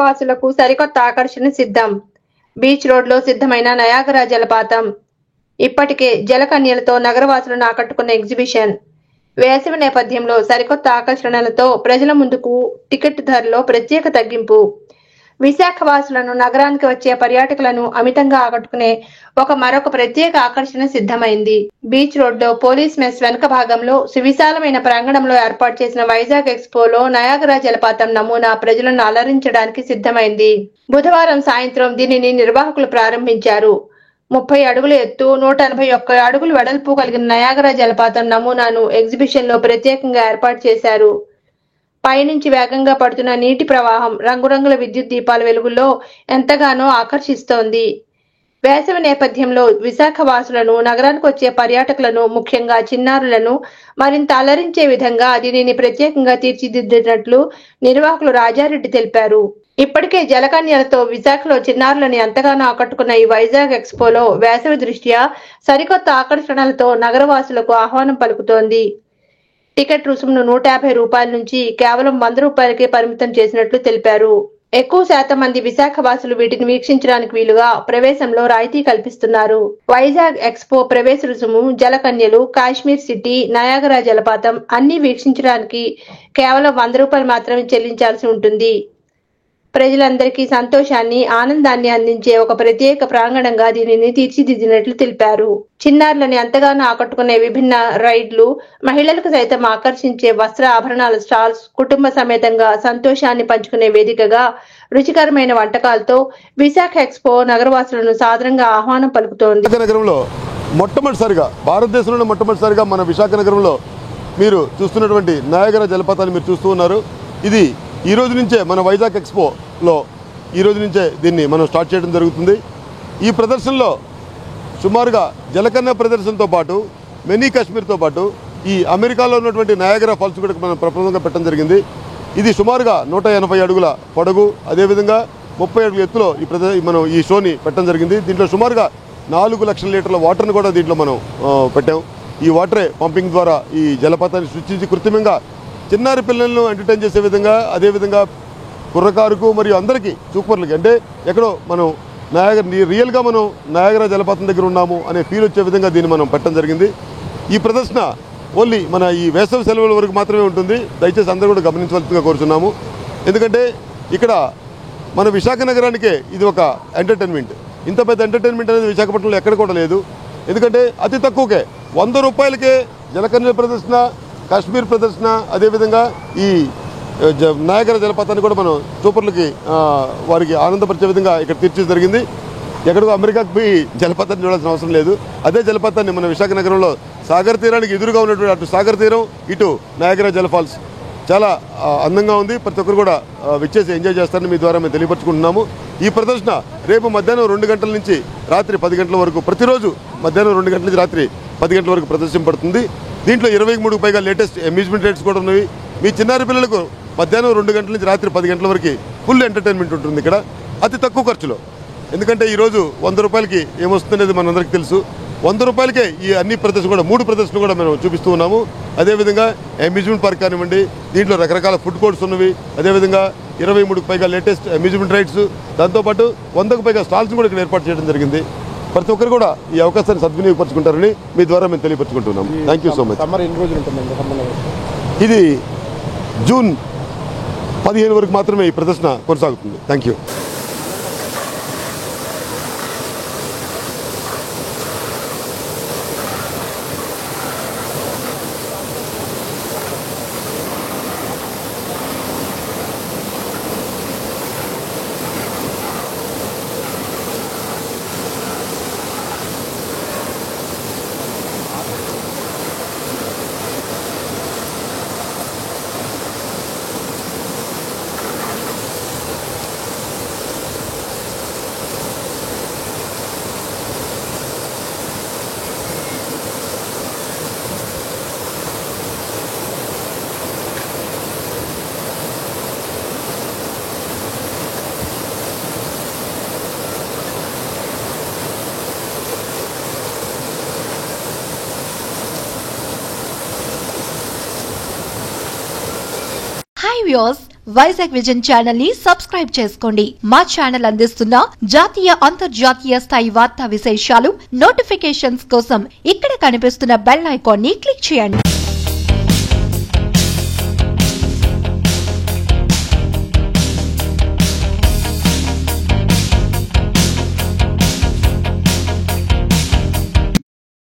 వాసులకు సరికొత్త ఆకర్షణ సిద్ధం. బీచ్ రోడ్లో సిద్ధమైన నయాగరా జలపాతం. ఇప్పటికే జలకన్యలతో నగరవాసులను ఆకట్టుకున్న ఎగ్జిబిషన్. వేసవి నేపథ్యంలో సరికొత్త ఆకర్షణలతో ప్రజల ముందుకు. టికెట్ ధరలో ప్రత్యేక తగ్గింపు. విశాఖ వాసులను, నగరానికి వచ్చే పర్యాటకులను అమితంగా ఆకట్టుకునే మరొక ప్రత్యేక ఆకర్షణ సిద్ధమైంది. బీచ్ రోడ్లో పోలీస్ మెస్ వెనుక భాగంలో సువిశాలమైన ప్రాంగణంలో ఏర్పాటు చేసిన వైజాగ్ ఎక్స్పోలో నయాగరా జలపాతం నమూనా ప్రజలను అలరించడానికి సిద్ధమైంది. బుధవారం సాయంత్రం దీనిని నిర్వాహకులు ప్రారంభించారు. 30 అడుగుల ఎత్తు, 181 అడుగుల వెడల్పు కలిగిన నయాగరా జలపాతం నమూనాను ఎగ్జిబిషన్ లో ప్రత్యేకంగా ఏర్పాటు చేశారు. పైనుంచి వేగంగా పడుతున్న నీటి ప్రవాహం రంగురంగుల విద్యుత్ దీపాల వెలుగుల్లో ఎంతగానో ఆకర్షిస్తోంది. వేసవి నేపథ్యంలో విశాఖ వాసులను, నగరానికి వచ్చే పర్యాటకులను, ముఖ్యంగా చిన్నారులను మరింత అలరించే విధంగా దీనిని ప్రత్యేకంగా తీర్చిదిద్దినట్లు నిర్వాహకులు రాజారెడ్డి తెలిపారు. ఇప్పటికే జలకన్యలతో విశాఖలో చిన్నారులను ఎంతగానో ఆకట్టుకున్న ఈ వైజాగ్ ఎక్స్పోలో వేసవి దృష్ట్యా సరికొత్త ఆకర్షణలతో నగరవాసులకు ఆహ్వానం పలుకుతోంది. టికెట్ రుసుమును 150 రూపాయల నుంచి కేవలం 100 రూపాయలకే పరిమితం చేసినట్లు తెలిపారు. ఎక్కువ శాతం మంది విశాఖ వాసులు వీటిని వీక్షించడానికి వీలుగా ప్రవేశంలో రాయితీ కల్పిస్తున్నారు. వైజాగ్ ఎక్స్పో ప్రవేశ రుసుము, జలకన్యలు, కాశ్మీర్ సిటీ, నయాగరా జలపాతం అన్ని వీక్షించడానికి కేవలం 100 రూపాయలు మాత్రమే చెల్లించాల్సి ఉంటుంది. ప్రజలందరికీ సంతోషాన్ని, ఆనందాన్ని అందించే ఒక ప్రత్యేక ప్రాంగణంగా దీనిని తీర్చిదిద్దినట్లు తెలిపారు. చిన్నారులను ఎంతగానో ఆకట్టుకునే విభిన్న రైడ్లు, మహిళలకు సైతం ఆకర్షించే వస్త్ర ఆభరణాల స్టాల్స్, కుటుంబ సమేతంగా సంతోషాన్ని పంచుకునే వేదికగా రుచికరమైన వంటకాలతో విశాఖ ఎక్స్పో నగరవాసులను సాదరంగా ఆహ్వానం పలుకుతోంది. నగరంలో మొట్టమొదటిసారిగా, భారతదేశంలోనే మొట్టమొదటిసారిగా మన విశాఖ నగరంలో మీరు చూస్తున్నటువంటి నయాగరా జలపాతాన్ని మీరు చూస్తూ ఉన్నారు. ఇది ఈ రోజు నుంచే మన వైజాగ్ ఎక్స్పోలో ఈ రోజు నుంచే దీన్ని మనం స్టార్ట్ చేయడం జరుగుతుంది. ఈ ప్రదర్శనలో సుమారుగా జలకన్య ప్రదర్శనతో పాటు మినీ కాశ్మీర్తో పాటు ఈ అమెరికాలో ఉన్నటువంటి నయాగరా ఫాల్స్ కూడా మనం ప్రప్రదంగా పెట్టడం జరిగింది. ఇది సుమారుగా 180 అడుగుల పొడవు, అదేవిధంగా 30 అడుగుల ఎత్తులో మనం ఈ షోని పెట్టడం జరిగింది. దీంట్లో సుమారుగా 4 లక్షల లీటర్ల వాటర్ని కూడా దీంట్లో మనం పెట్టాం. ఈ వాటరే పంపింగ్ ద్వారా ఈ జలపాతాన్ని సృష్టించి కృత్రిమంగా చిన్నారి పిల్లలను ఎంటర్టైన్ చేసే విధంగా, అదేవిధంగా కుర్రకారుకు మరియు అందరికీ సూపర్లకి, అంటే ఎక్కడో మనం రియల్గా మనం నయాగరా జలపాతం దగ్గర ఉన్నాము అనే ఫీల్ వచ్చే విధంగా దీన్ని మనం పెట్టడం జరిగింది. ఈ ప్రదర్శన ఓన్లీ మన ఈ వేసవి సెలవుల వరకు మాత్రమే ఉంటుంది. దయచేసి అందరూ కూడా గమనించవలసిందిగా కోరుతున్నాము. ఎందుకంటే ఇక్కడ మన విశాఖ నగరానికే ఇది ఒక ఎంటర్టైన్మెంట్. ఇంత పెద్ద ఎంటర్టైన్మెంట్ అనేది విశాఖపట్నంలో ఎక్కడ కూడా లేదు. ఎందుకంటే అతి తక్కువకే 100 రూపాయలకే జలకన్యల ప్రదర్శన, కాశ్మీర్ ప్రదర్శన, అదేవిధంగా ఈ నయాగరా జలపాతాన్ని కూడా మనం సూపర్లకి వారికి ఆనందపరిచే విధంగా ఇక్కడ తీర్చి జరిగింది. ఎక్కడికో అమెరికాకు పోయి జలపాతాన్ని చూడాల్సిన అవసరం లేదు. అదే జలపాతాన్ని మన విశాఖ నగరంలో సాగర్ తీరానికి ఎదురుగా ఉన్నటువంటి అటు సాగర్ తీరం, ఇటు నయాగరా జలఫాల్స్ చాలా అందంగా ఉంది. ప్రతి ఒక్కరు కూడా విచ్చేసి ఎంజాయ్ చేస్తారని మీ ద్వారా మేము తెలియపరుచుకుంటున్నాము. ఈ ప్రదర్శన రేపు మధ్యాహ్నం 2 గంటల నుంచి రాత్రి 10 గంటల వరకు, ప్రతిరోజు మధ్యాహ్నం 2 గంటల నుంచి రాత్రి 10 గంటల వరకు ప్రదర్శింపబడుతుంది. దీంట్లో 23కు పైగా లేటెస్ట్ అమ్యూజ్మెంట్ రైడ్స్ కూడా ఉన్నవి. మీ చిన్నారి పిల్లలకు మధ్యాహ్నం 2 గంటల నుంచి రాత్రి 10 గంటల వరకు ఫుల్ ఎంటర్టైన్మెంట్ ఉంటుంది ఇక్కడ అతి తక్కువ ఖర్చులో. ఎందుకంటే ఈరోజు 100 రూపాయలకి ఏమొస్తుందనేది మనందరికీ తెలుసు. 100 రూపాయలకే ఈ అన్ని ప్రదర్శనలు కూడా 3 ప్రదర్శనలు కూడా మనం చూపిస్తూ ఉన్నాము. అదేవిధంగా అమ్యూజ్మెంట్ పార్క్ కానివ్వండి, దీంట్లో రకరకాల ఫుడ్ కోర్ట్స్ ఉన్నవి. అదేవిధంగా 23కు పైగా లేటెస్ట్ అమ్యూజ్మెంట్ రైడ్స్, దాంతోపాటు 100కు పైగా స్టాల్స్ కూడా ఇక్కడ ఏర్పాటు చేయడం జరిగింది. ప్రతి ఒక్కరు కూడా ఈ అవకాశాన్ని సద్వినియోగపరుచుకుంటారని మీ ద్వారా మేము తెలియపరుచుకుంటున్నాం. Thank you so much. ఇది జూన్ 15 వరకు మాత్రమే ఈ ప్రదర్శన కొనసాగుతుంది. Thank you. Hi viewers, Vizag vision channel ని సబ్స్క్రైబ్ చేసుకోండి. మా ఛానల్ అందిస్తున్న జాతీయ అంతర్జాతీయ స్థాయి వార్తా విశేషాలు నోటిఫికేషన్స్ కోసం ఇక్కడ కనిపిస్తున్న బెల్ ఐకాన్ ని క్లిక్ చేయండి.